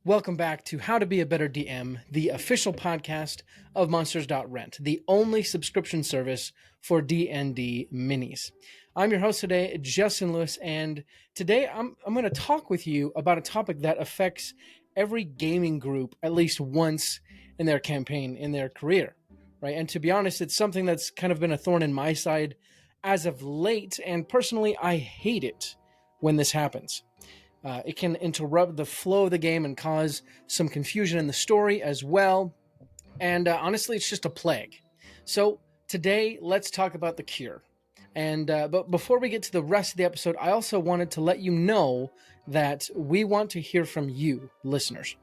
Welcome back to How to Be a Better DM, the official podcast of Monsters.Rent, the only subscription service for D&D minis. I'm your host today, Justin Lewis, and today I'm going to talk with you about a topic that affects every gaming group at least once in their campaign, in their career, right? And to be honest, it's something that's kind of been a thorn in my side as of late, and personally, I hate it when this happens. It can interrupt the flow of the game and cause some confusion in the story as well. And honestly, it's just a plague. So today, let's talk about the cure. And but before we get to the rest of the episode, I also wanted to let you know that we want to hear from you, listeners.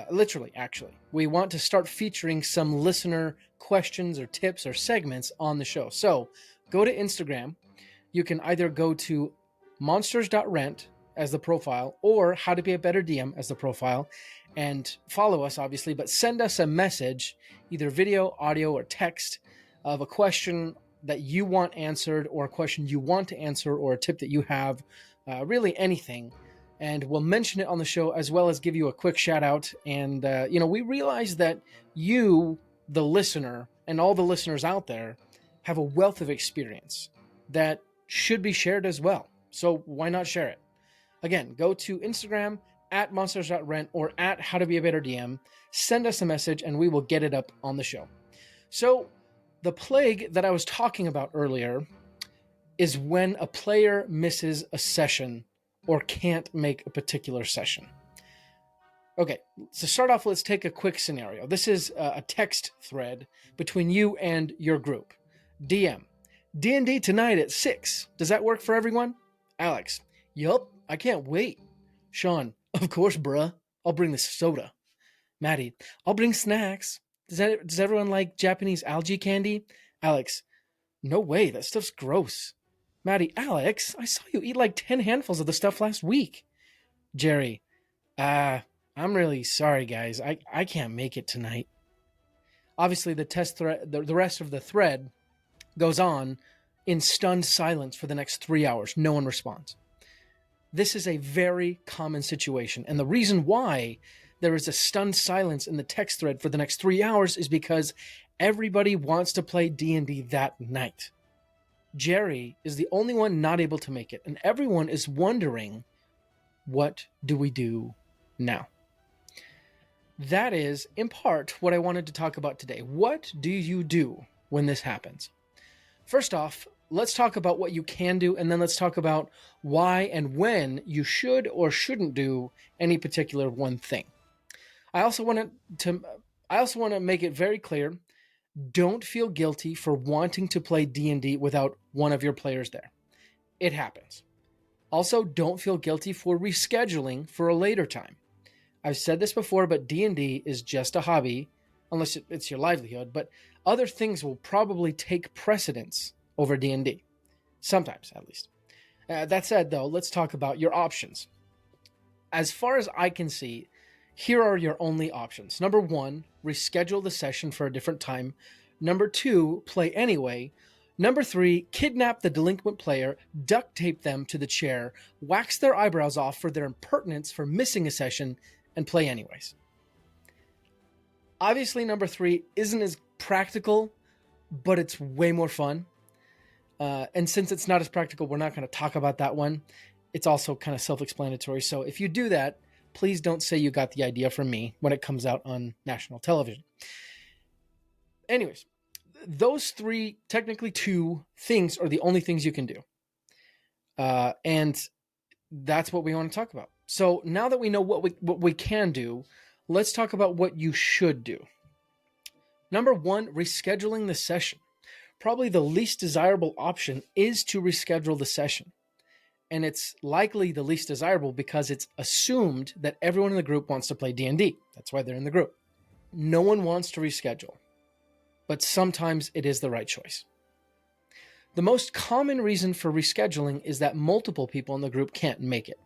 Literally, actually. We want to start featuring some listener questions or tips or segments on the show. So go to Instagram. You can either go to monsters.rent as the profile, or How to Be a Better DM as the profile, and follow us, obviously, but send us a message, either video, audio, or text, of a question that you want answered, or a question you want to answer, or a tip that you have, really anything, and we'll mention it on the show, as well as give you a quick shout out. And, we realize that you, the listener, and all the listeners out there, have a wealth of experience that should be shared as well. So why not share it? Again, go to Instagram at monsters.rent or at How to Be a Better DM. Send us a message and we will get it up on the show. So the plague that I was talking about earlier is when a player misses a session or can't make a particular session. Okay, to start off, let's take a quick scenario. This is a text thread between you and your group. DM, D&D tonight at 6. Does that work for everyone? Alex, yup. I can't wait. Sean, of course, bruh. I'll bring the soda. Maddie, I'll bring snacks. Does everyone like Japanese algae candy? Alex, no way. That stuff's gross. Maddie, Alex, I saw you eat like 10 handfuls of the stuff last week. Jerry, I'm really sorry, guys. I can't make it tonight. Obviously, the rest of the thread goes on in stunned silence for the next 3 hours. No one responds. This is a very common situation, and the reason why there is a stunned silence in the text thread for the next 3 hours is because everybody wants to play D&D that night. Jerry is the only one not able to make it, and everyone is wondering, what do we do now? That is, in part, what I wanted to talk about today. What do you do when this happens? First off, let's talk about what you can do, and then let's talk about why and when you should or shouldn't do any particular one thing. I also want to make it very clear, don't feel guilty for wanting to play D&D without one of your players there. It happens. Also, don't feel guilty for rescheduling for a later time. I've said this before, but D&D is just a hobby, unless it's your livelihood, but other things will probably take precedence over D&D. Sometimes, at least. That said, though, let's talk about your options. As far as I can see, here are your only options. Number 1, reschedule the session for a different time. Number 2, play anyway. Number 3, kidnap the delinquent player, duct tape them to the chair, wax their eyebrows off for their impertinence for missing a session, and play anyways. Obviously, number 3 isn't as practical, but it's way more fun. And since it's not as practical, we're not going to talk about that one. It's also kind of self-explanatory. So if you do that, please don't say you got the idea from me when it comes out on national television. Anyways, those 3, technically 2 things are the only things you can do. And that's what we want to talk about. So now that we know what we can do, let's talk about what you should do. Number 1, rescheduling the session. Probably the least desirable option is to reschedule the session. And it's likely the least desirable because it's assumed that everyone in the group wants to play D&D. That's why they're in the group. No one wants to reschedule, but sometimes it is the right choice. The most common reason for rescheduling is that multiple people in the group can't make it.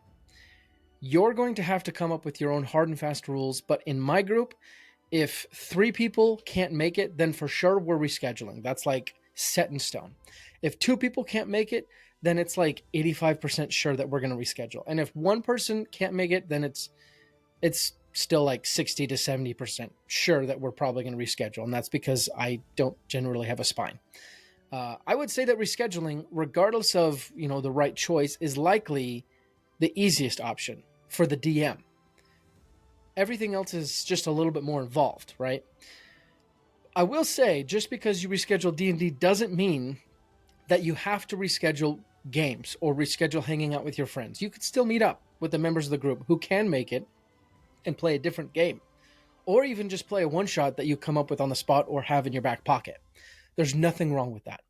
You're going to have to come up with your own hard and fast rules, but in my group, if 3 people can't make it, then for sure we're rescheduling. That's like set in stone. If 2 people can't make it, then it's like 85% sure that we're going to reschedule. And if one person can't make it, then it's still like 60 to 70% sure that we're probably going to reschedule. And that's because I don't generally have a spine. I would say that rescheduling, regardless of, the right choice, is likely the easiest option for the DM. Everything else is just a little bit more involved, right? I will say, just because you reschedule D&D doesn't mean that you have to reschedule games or reschedule hanging out with your friends. You could still meet up with the members of the group who can make it and play a different game, or even just play a one-shot that you come up with on the spot or have in your back pocket. There's nothing wrong with that.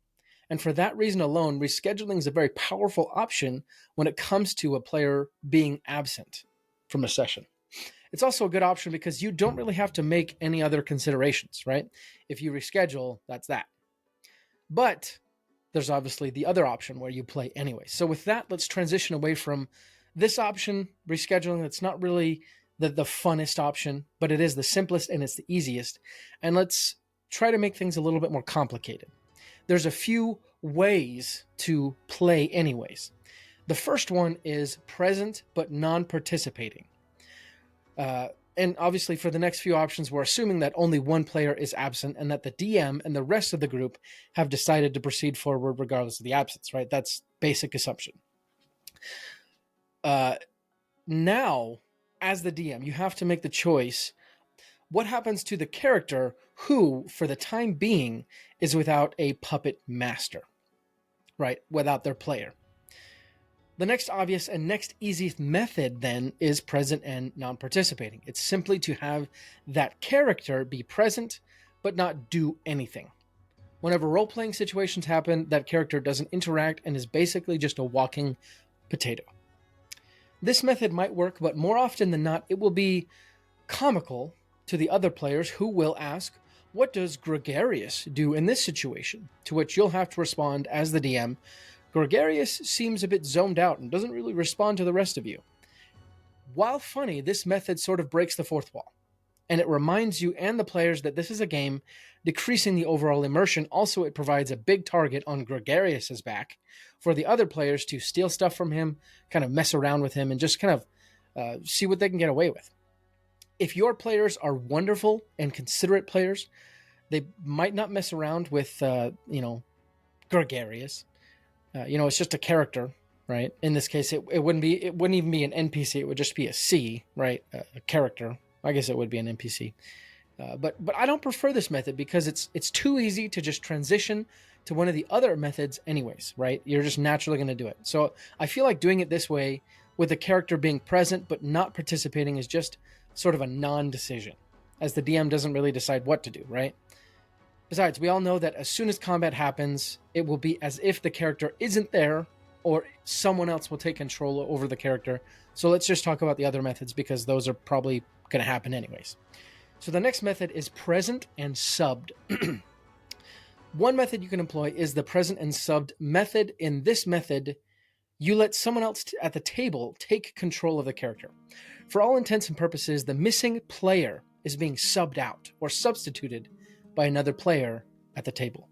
And for that reason alone, rescheduling is a very powerful option when it comes to a player being absent from a session. It's also a good option because you don't really have to make any other considerations, right? If you reschedule, that's that. But there's obviously the other option where you play anyway. So with that, let's transition away from this option, rescheduling. That's not really the funnest option, but it is the simplest and it's the easiest. And let's try to make things a little bit more complicated. There's a few ways to play anyways. The first one is present but non-participating. And obviously for the next few options, we're assuming that only one player is absent and that the DM and the rest of the group have decided to proceed forward regardless of the absence, right? That's basic assumption. Now, as the DM, you have to make the choice. What happens to the character who, for the time being, is without a puppet master, right? Without their player. The next obvious and next easiest method then is present and non-participating. It's simply to have that character be present but not do anything. Whenever role-playing situations happen, that character doesn't interact and is basically just a walking potato. This method might work, but more often than not, it will be comical to the other players who will ask, what does Gregarious do in this situation? To which you'll have to respond as the DM, Gregarious seems a bit zoned out and doesn't really respond to the rest of you. While funny, this method sort of breaks the fourth wall, and it reminds you and the players that this is a game, decreasing the overall immersion. Also, it provides a big target on Gregarious's back for the other players to steal stuff from him, kind of mess around with him, and just kind of see what they can get away with. If your players are wonderful and considerate players, they might not mess around with, Gregarious. It's just a character, right? In this case, it wouldn't even be an NPC. It would just be a C, right? A character. I guess it would be an NPC. But I don't prefer this method because it's too easy to just transition to one of the other methods anyways, right? You're just naturally going to do it. So I feel like doing it this way with the character being present but not participating is just sort of a non-decision, as the DM doesn't really decide what to do, right? Besides, we all know that as soon as combat happens, it will be as if the character isn't there or someone else will take control over the character. So let's just talk about the other methods because those are probably going to happen anyways. So the next method is present and subbed. One method you can employ is the present and subbed method. In this method, you let someone else at the table take control of the character. For all intents and purposes, the missing player is being subbed out or substituted by another player at the table.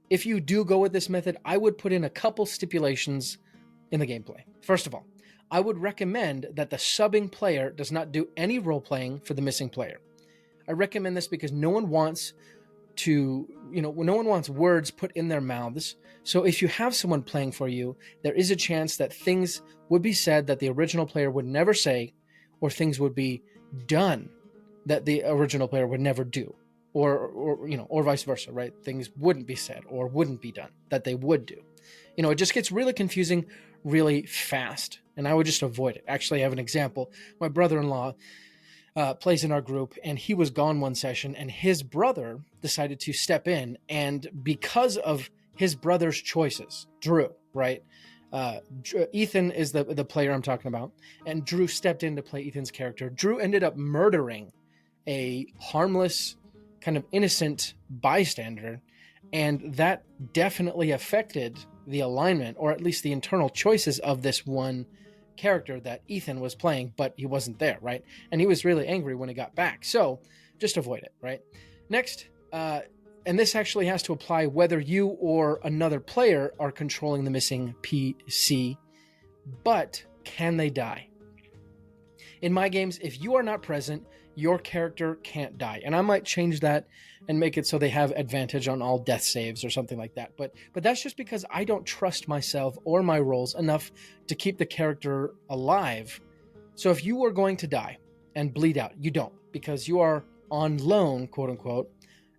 If you do go with this method, I would put in a couple stipulations in the gameplay. First of all, I would recommend that the subbing player does not do any role-playing for the missing player. I recommend this because no one wants words put in their mouths. So if you have someone playing for you, there is a chance that things would be said that the original player would never say, or things would be done that the original player would never do, or vice versa, right? Things wouldn't be said or wouldn't be done that they would do. It just gets really confusing really fast, and I would just avoid it. Actually, I have an example. My brother-in-law plays in our group, and he was gone one session, and his brother decided to step in, and because of his brother's choices, Drew, right? Ethan is the player I'm talking about, and Drew stepped in to play Ethan's character. Drew ended up murdering a harmless, kind of innocent bystander, and that definitely affected the alignment, or at least the internal choices of this one character that Ethan was playing, but he wasn't there, right? And he was really angry when he got back. So just avoid it, right? Next, and this actually has to apply whether you or another player are controlling the missing PC, but can they die? In my games, if you are not present, your character can't die. And I might change that and make it so they have advantage on all death saves or something like that. But that's just because I don't trust myself or my rolls enough to keep the character alive. So if you are going to die and bleed out, you don't, because you are on loan, quote unquote.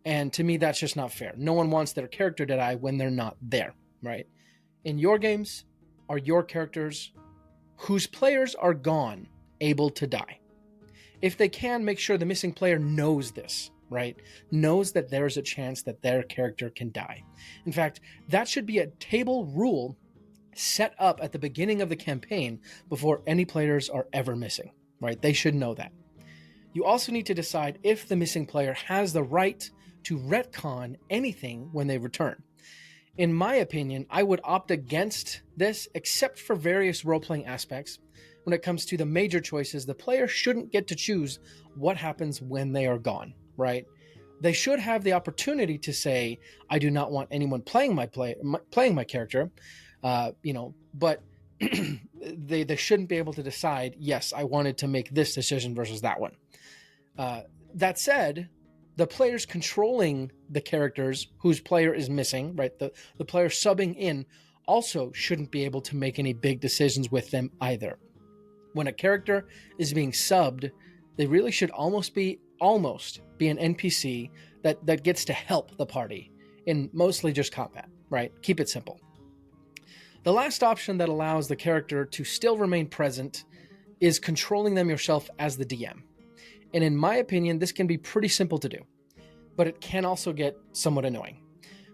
And to me, that's just not fair. No one wants their character to die when they're not there, right? In your games, are your characters whose players are gone able to die? If they can, make sure the missing player knows this, right? Knows that there's a chance that their character can die. In fact, that should be a table rule set up at the beginning of the campaign before any players are ever missing, right? They should know that. You also need to decide if the missing player has the right to retcon anything when they return. In my opinion, I would opt against this, except for various role-playing aspects. When it comes to the major choices, the player shouldn't get to choose what happens when they are gone, right? They should have the opportunity to say, I do not want anyone playing my character, but they shouldn't be able to decide, yes, I wanted to make this decision versus that one. That said, the players controlling the characters whose player is missing, right? The player subbing in also shouldn't be able to make any big decisions with them either. When a character is being subbed, they really should almost be an NPC that gets to help the party in mostly just combat, right? Keep it simple. The last option that allows the character to still remain present is controlling them yourself as the DM. And in my opinion, this can be pretty simple to do, but it can also get somewhat annoying.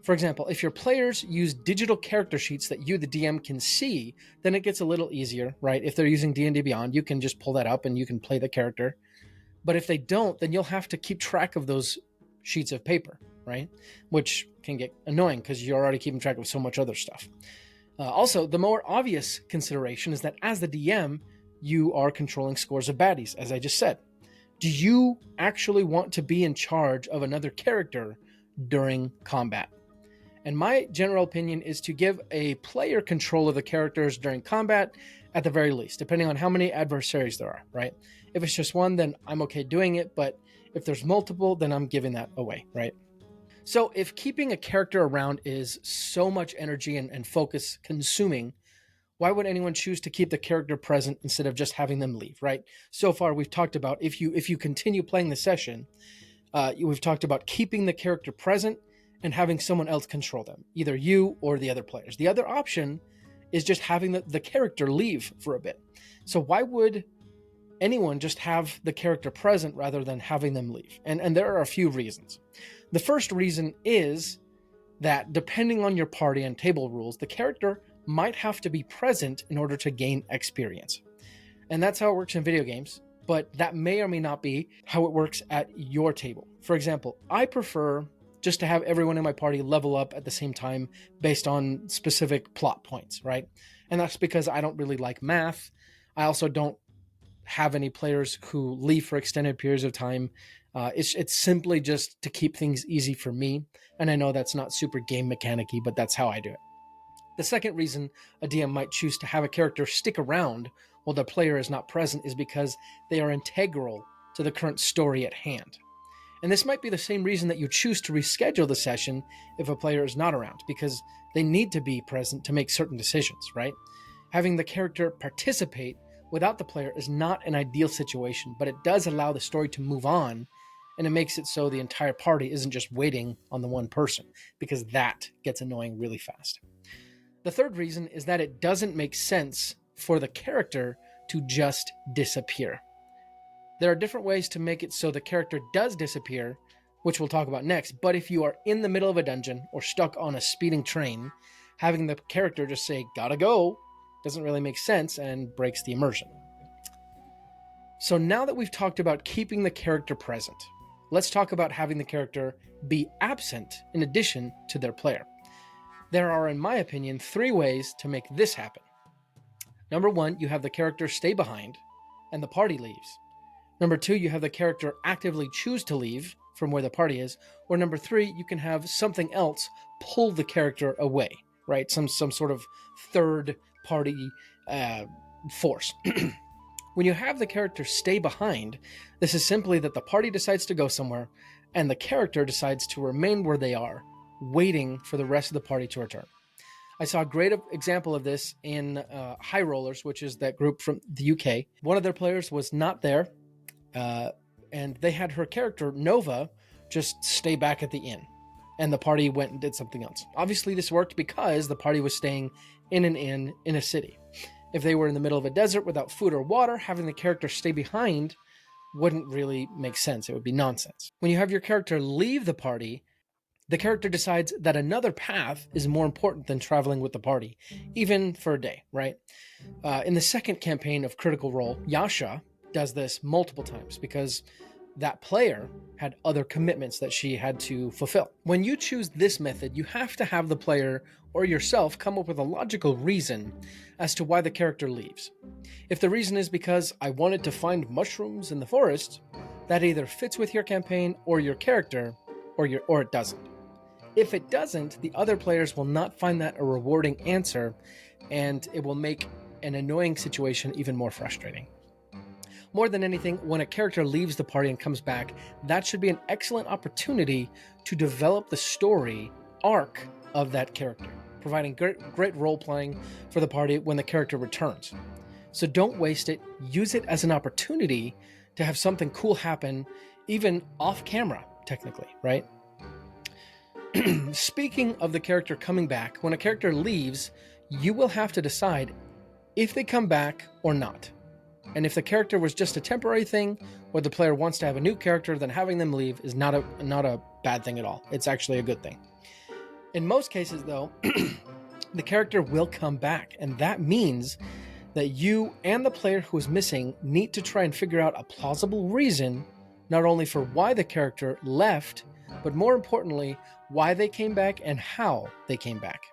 For example, if your players use digital character sheets that you, the DM, can see, then it gets a little easier, right? If they're using D&D Beyond, you can just pull that up and you can play the character. But if they don't, then you'll have to keep track of those sheets of paper, right? Which can get annoying because you're already keeping track of so much other stuff. Also, the more obvious consideration is that as the DM, you are controlling scores of baddies, as I just said. Do you actually want to be in charge of another character during combat? And my general opinion is to give a player control of the characters during combat at the very least, depending on how many adversaries there are, right? If it's just one, then I'm okay doing it, but if there's multiple, then I'm giving that away, right? So if keeping a character around is so much energy and focus consuming, why would anyone choose to keep the character present instead of just having them leave, right? So far, we've talked about if you continue playing the session, we've talked about keeping the character present and having someone else control them, either you or the other players. The other option is just having the character leave for a bit. So why would anyone just have the character present rather than having them leave? And there are a few reasons. The first reason is that depending on your party and table rules, the character might have to be present in order to gain experience. And that's how it works in video games, but that may or may not be how it works at your table. For example, I prefer just to have everyone in my party level up at the same time based on specific plot points, right? And that's because I don't really like math. I also don't have any players who leave for extended periods of time. It's simply just to keep things easy for me. And I know that's not super game mechanic-y, but that's how I do it. The second reason a DM might choose to have a character stick around while the player is not present is because they are integral to the current story at hand. And this might be the same reason that you choose to reschedule the session if a player is not around, because they need to be present to make certain decisions, right? Having the character participate without the player is not an ideal situation, but it does allow the story to move on, and it makes it so the entire party isn't just waiting on the one person, because that gets annoying really fast. The third reason is that it doesn't make sense for the character to just disappear. There are different ways to make it so the character does disappear, which we'll talk about next, but if you are in the middle of a dungeon or stuck on a speeding train, having the character just say, gotta go, doesn't really make sense and breaks the immersion. So now that we've talked about keeping the character present, let's talk about having the character be absent in addition to their player. There are, in my opinion, 3 ways to make this happen. Number 1, you have the character stay behind and the party leaves. Number 2, you have the character actively choose to leave from where the party is. Or number 3, you can have something else pull the character away, right? Some sort of third party force. When you have the character stay behind, this is simply that the party decides to go somewhere, and the character decides to remain where they are, waiting for the rest of the party to return. I saw a great example of this in High Rollers, which is that group from the UK. One of their players was not there, and they had her character, Nova, just stay back at the inn. And the party went and did something else. Obviously, this worked because the party was staying in an inn in a city. If they were in the middle of a desert without food or water, having the character stay behind wouldn't really make sense. It would be nonsense. When you have your character leave the party, the character decides that another path is more important than traveling with the party, even for a day, right? In the second campaign of Critical Role, Yasha does this multiple times because that player had other commitments that she had to fulfill. When you choose this method, you have to have the player or yourself come up with a logical reason as to why the character leaves. If the reason is because I wanted to find mushrooms in the forest, that either fits with your campaign or your character, or it doesn't. If it doesn't, the other players will not find that a rewarding answer, and it will make an annoying situation even more frustrating. More than anything, when a character leaves the party and comes back, that should be an excellent opportunity to develop the story arc of that character, providing great role-playing for the party when the character returns. So don't waste it. Use it as an opportunity to have something cool happen, even off-camera, technically, right? Speaking of the character coming back, when a character leaves, you will have to decide if they come back or not. And if the character was just a temporary thing, or the player wants to have a new character, then having them leave is not a bad thing at all. It's actually a good thing. In most cases, though, the character will come back, and that means that you and the player who is missing need to try and figure out a plausible reason, not only for why the character left, but more importantly, why they came back and how they came back.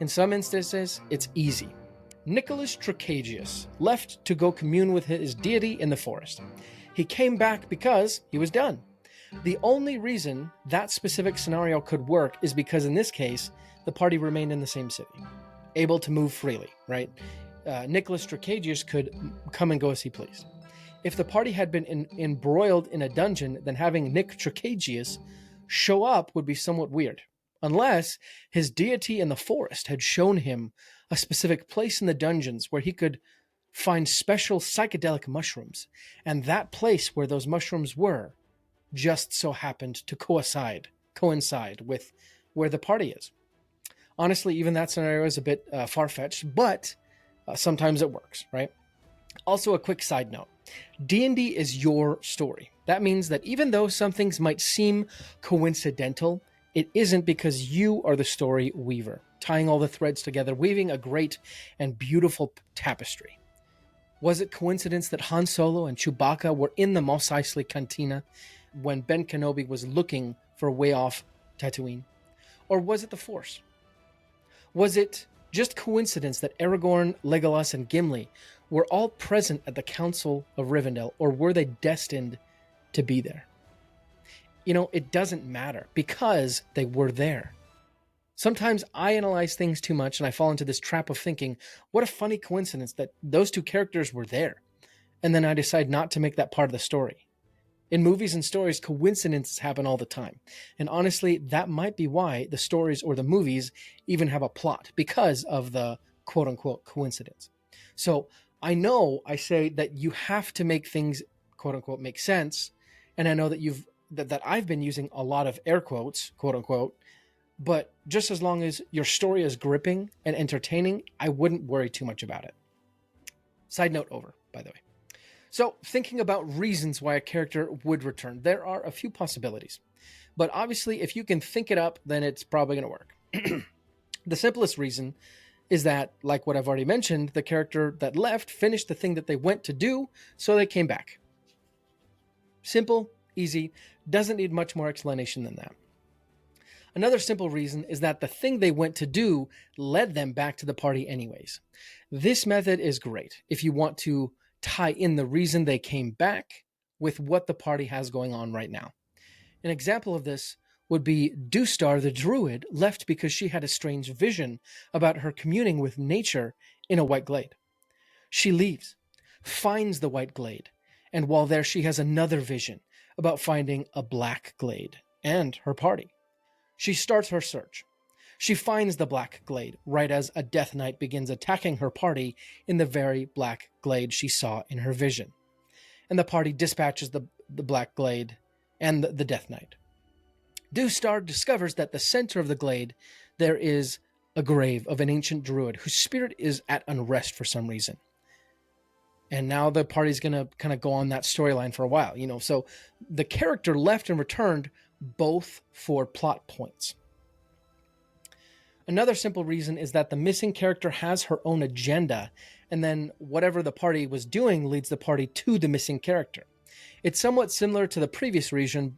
In some instances, it's easy. Nicholas Tricagius left to go commune with his deity in the forest. He came back because he was done. The only reason that specific scenario could work is because in this case, the party remained in the same city, able to move freely, right? Nicholas Tricagius could come and go as he pleased. If the party had been embroiled in a dungeon, then having Nick Tricagius show up would be somewhat weird, unless his deity in the forest had shown him a specific place in the dungeons where he could find special psychedelic mushrooms, and that place where those mushrooms were just so happened to coincide with where the party is. Honestly, even that scenario is a bit far-fetched, but sometimes it works, right? Also, a quick side note. D&D is your story. That means that even though some things might seem coincidental, it isn't, because you are the story weaver, tying all the threads together, weaving a great and beautiful tapestry. Was it coincidence that Han Solo and Chewbacca were in the Mos Eisley Cantina when Ben Kenobi was looking for a way off Tatooine? Or was it the Force? Was it just coincidence that Aragorn, Legolas, and Gimli were all present at the Council of Rivendell, or were they destined to be there? You know, it doesn't matter, because they were there. Sometimes I analyze things too much and I fall into this trap of thinking, what a funny coincidence that those two characters were there. And then I decide not to make that part of the story. In movies and stories, coincidences happen all the time. And honestly, that might be why the stories or the movies even have a plot, because of the quote-unquote coincidence. So I know I say that you have to make things quote-unquote make sense. And I know that that I've been using a lot of air quotes, quote-unquote, but just as long as your story is gripping and entertaining, I wouldn't worry too much about it. Side note over, by the way. So, thinking about reasons why a character would return, there are a few possibilities. But obviously, if you can think it up, then it's probably going to work. The simplest reason is that, like what I've already mentioned, the character that left finished the thing that they went to do, so they came back. Simple, easy, doesn't need much more explanation than that. Another simple reason is that the thing they went to do led them back to the party anyways. This method is great if you want to tie in the reason they came back with what the party has going on right now. An example of this would be Dustar the Druid left because she had a strange vision about her communing with nature in a white glade. She leaves, finds the white glade, and while there she has another vision about finding a black glade and her party. She starts her search. She finds the black glade right as a death knight begins attacking her party in the very black glade she saw in her vision. And the party dispatches the black glade and the death knight. Dewstar discovers that the center of the glade there is a grave of an ancient druid whose spirit is at unrest for some reason. And now the party's going to kind of go on that storyline for a while, So the character left and returned both for plot points. Another simple reason is that the missing character has her own agenda, and then whatever the party was doing leads the party to the missing character. It's somewhat similar to the previous reason,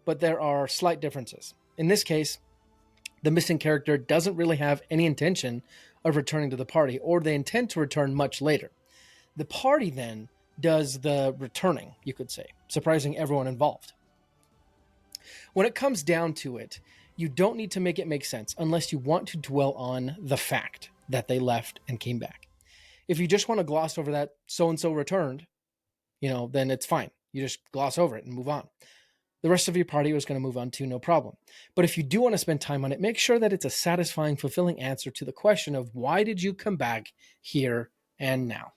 but there are slight differences. In this case, the missing character doesn't really have any intention of returning to the party, or they intend to return much later. The party then does the returning, you could say, surprising everyone involved. When it comes down to it, you don't need to make it make sense unless you want to dwell on the fact that they left and came back. If you just want to gloss over that so-and-so returned, then it's fine. You just gloss over it and move on. The rest of your party is going to move on too, no problem. But if you do want to spend time on it, make sure that it's a satisfying, fulfilling answer to the question of why did you come back here and now?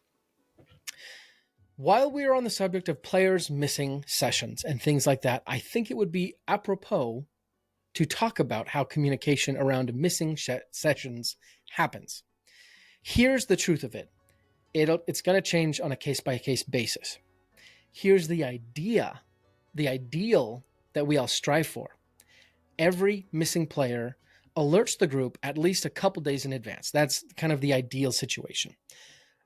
While we are on the subject of players missing sessions and things like that, I think it would be apropos to talk about how communication around missing sessions happens. Here's the truth of it. It's going to change on a case-by-case basis. Here's the idea, the ideal that we all strive for. Every missing player alerts the group at least a couple days in advance. That's kind of the ideal situation.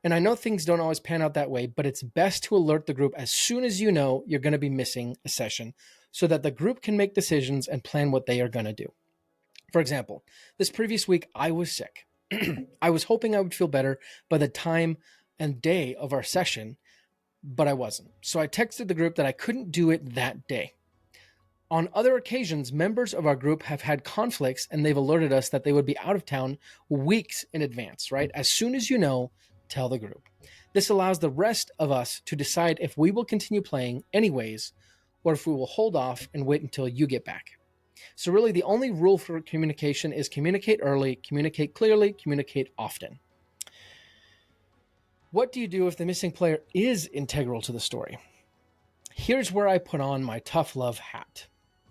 And I know things don't always pan out that way, but it's best to alert the group as soon as you know you're going to be missing a session so that the group can make decisions and plan what they are going to do. For example, this previous week, I was sick. I was hoping I would feel better by the time and day of our session, but I wasn't. So I texted the group that I couldn't do it that day. On other occasions, members of our group have had conflicts and they've alerted us that they would be out of town weeks in advance, right? As soon as you know, tell the group. This allows the rest of us to decide if we will continue playing anyways, or if we will hold off and wait until you get back. So really the only rule for communication is communicate early, communicate clearly, communicate often. What do you do if the missing player is integral to the story? Here's where I put on my tough love hat.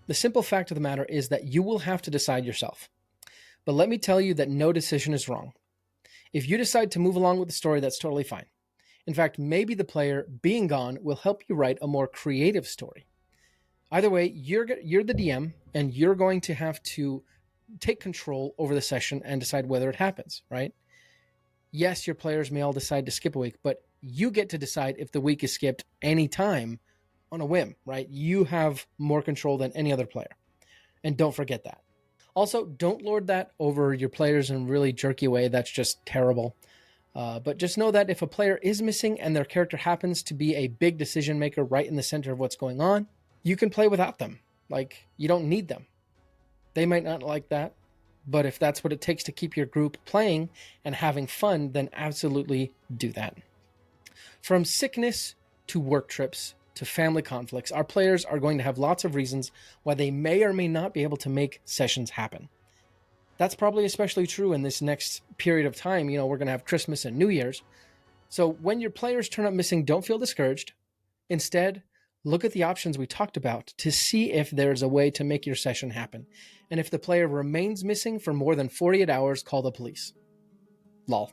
The simple fact of the matter is that you will have to decide yourself. But let me tell you that no decision is wrong. If you decide to move along with the story, that's totally fine. In fact, maybe the player being gone will help you write a more creative story. Either way, you're the DM, and you're going to have to take control over the session and decide whether it happens, right? Yes, your players may all decide to skip a week, but you get to decide if the week is skipped anytime on a whim, right? You have more control than any other player. And don't forget that. Also, don't lord that over your players in a really jerky way. That's just terrible. But just know that if a player is missing and their character happens to be a big decision maker right in the center of what's going on, you can play without them. Like, you don't need them. They might not like that, but if that's what it takes to keep your group playing and having fun, then absolutely do that. From sickness to work trips to family conflicts, our players are going to have lots of reasons why they may or may not be able to make sessions happen. That's probably especially true in this next period of time. We're going to have Christmas and New Year's. So when your players turn up missing, don't feel discouraged. Instead, look at the options we talked about to see if there's a way to make your session happen. And if the player remains missing for more than 48 hours, call the police. Lol.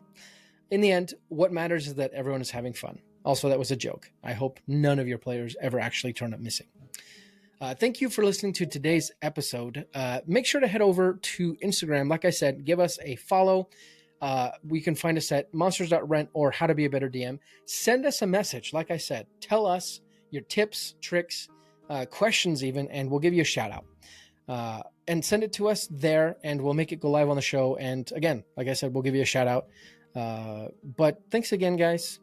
In the end, what matters is that everyone is having fun. Also, that was a joke. I hope none of your players ever actually turn up missing. Thank you for listening to today's episode. Make sure to head over to Instagram. Like I said, give us a follow. We can find us at Monsters.Rent or How to Be a Better DM. Send us a message. Like I said, tell us your tips, tricks, questions even, and we'll give you a shout out. And send it to us there, and we'll make it go live on the show. And again, like I said, we'll give you a shout out. But thanks again, guys.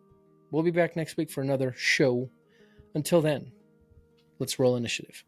We'll be back next week for another show. Until then, let's roll initiative.